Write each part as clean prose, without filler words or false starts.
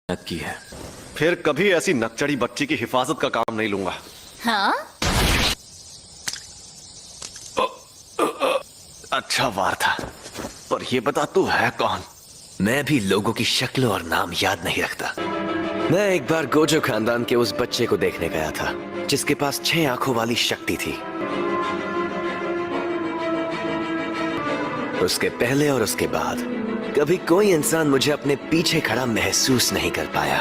की है। फिर कभी ऐसी नकचड़ी बच्ची की हिफाजत का काम नहीं लूंगा। हाँ? अच्छा वार था, पर ये बता तू है कौन? मैं भी लोगों की शक्ल और नाम याद नहीं रखता। मैं एक बार गोजो खानदान के उस बच्चे को देखने गया था जिसके पास 6 आंखों वाली शक्ति थी। उसके पहले और उसके बाद कभी कोई इंसान मुझे अपने पीछे खड़ा महसूस नहीं कर पाया।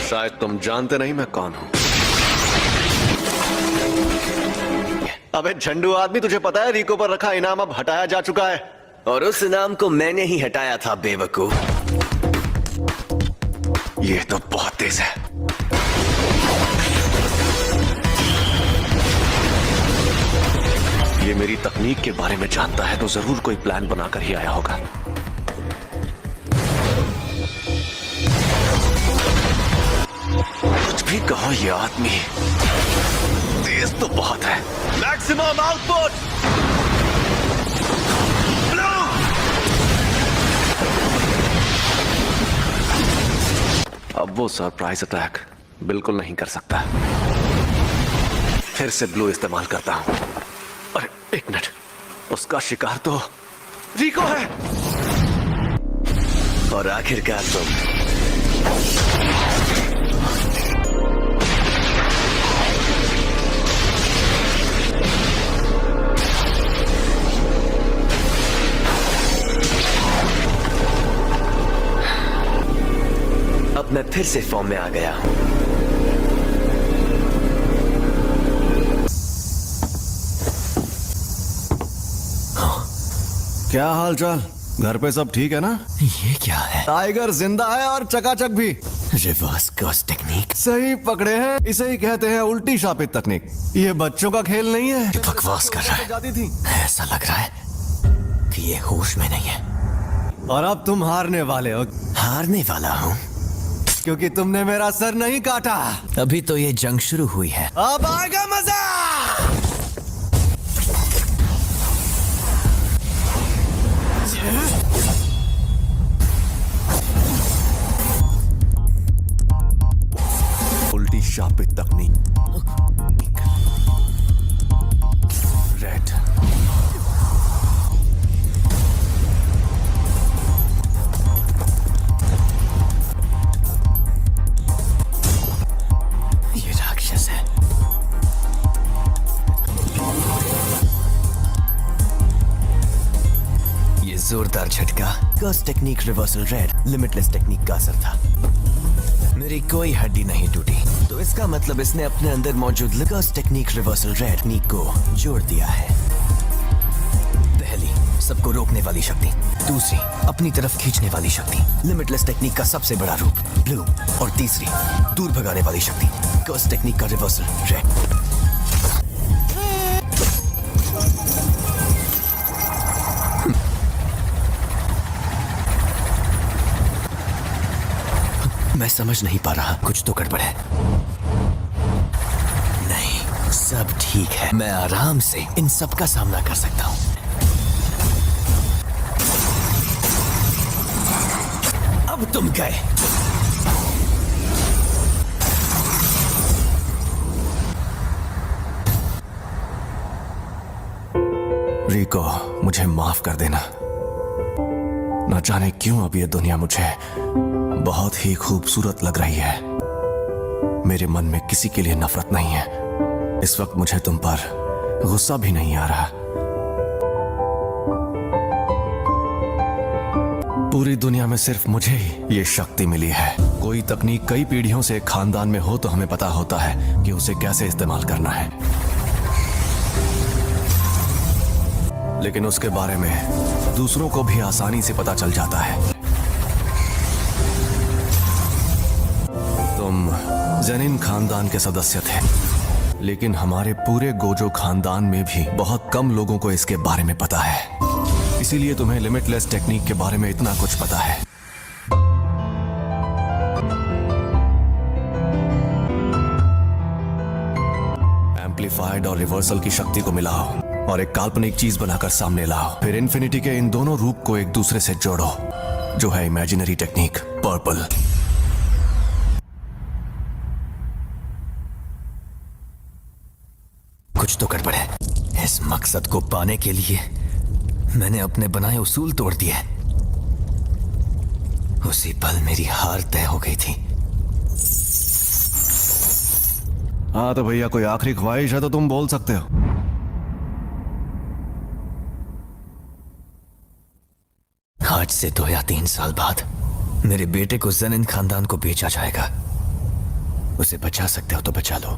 शायद तुम जानते नहीं मैं कौन हूं। अबे झंडू आदमी, तुझे पता है रिको पर रखा इनाम अब हटाया जा चुका है। और उस इनाम को मैंने ही हटाया था बेवकूफ। ये तो बहुत तेज है। ये मेरी तकनीक के बारे में जानता है तो जरूर कोई प्लान बनाकर ही आया होगा। कुछ भी कहो, ये आदमी तेज तो बहुत है। Maximum output blue. अब वो सरप्राइज अटैक बिल्कुल नहीं कर सकता। फिर से ब्लू इस्तेमाल करता हूं। अरे एक मिनट, उसका शिकार तो रिको है। और आखिरकार तुम। अब मैं फिर से फॉर्म में आ गया हूं। क्या हाल चाल? घर पे सब ठीक है ना? ये क्या है? टाइगर जिंदा है और चकाचक भी। Reverse curse technique. सही पकड़े हैं, इसे ही कहते हैं उल्टी शापित तकनीक। ये बच्चों का खेल नहीं है। बकवास कर रहा है। जाती थी। ऐसा लग रहा है कि ये होश में नहीं है। और अब तुम हारने वाले हो, हारने वाला हूँ क्योंकि तुमने मेरा सर नहीं काटा। अभी तो ये जंग शुरू हुई है। अब आएगा मजा। उल्टी शापित तकनीक। रेड। ये राक्षस है। ये जोरदार झटका curse technique reversal red limitless technique का असर था। मेरी कोई हड्डी नहीं टूटी, तो इसका मतलब इसने अपने अंदर मौजूद कर्स टेक्निक रिवर्सल रेड टेक्निक को जोड़ दिया है। पहली, सबको रोकने वाली शक्ति। दूसरी, अपनी तरफ खींचने वाली शक्ति लिमिटलेस टेक्निक का सबसे बड़ा रूप ब्लू। और तीसरी, दूर भगाने वाली शक्ति कर्स टेक्निक का रिवर्सल रेड। मैं समझ नहीं पा रहा, कुछ तो गड़बड़ है। नहीं, सब ठीक है। मैं आराम से इन सब का सामना कर सकता हूं। अब तुम गए। रिको, मुझे माफ कर देना। न जाने क्यों अब ये दुनिया मुझे बहुत ही खूबसूरत लग रही है। मेरे मन में किसी के लिए नफरत नहीं है। इस वक्त मुझे तुम पर गुस्सा भी नहीं आ रहा। पूरी दुनिया में सिर्फ मुझे ही ये शक्ति मिली है। कोई तकनीक कई पीढ़ियों से एक खानदान में हो तो हमें पता होता है कि उसे कैसे इस्तेमाल करना है, लेकिन उसके बारे में दूसरों को भी आसानी से पता चल जाता है। तुम जेनिन खानदान के सदस्य थे, लेकिन हमारे पूरे गोजो खानदान में भी बहुत कम लोगों को इसके बारे में पता है। इसीलिए तुम्हें लिमिटलेस टेक्निक के बारे में इतना कुछ पता है। एम्पलीफाइड और रिवर्सल की शक्ति को मिलाओ और एक काल्पनिक चीज बनाकर सामने लाओ। फिर इन्फिनिटी के इन दोनों रूप को एक दूसरे से जोड़ो, जो है इमेजिनरी टेक्निक पर्पल। कुछ तो गड़बड़ है। इस मकसद को पाने के लिए मैंने अपने बनाए उसूल तोड़ दिए। उसी पल मेरी हार तय हो गई थी। हाँ तो भैया, कोई आखिरी ख्वाहिश है तो तुम बोल सकते हो। आज से 2 या 3 साल बाद मेरे बेटे को जेनिन खानदान को बेचा जाएगा। उसे बचा सकते हो तो बचा लो,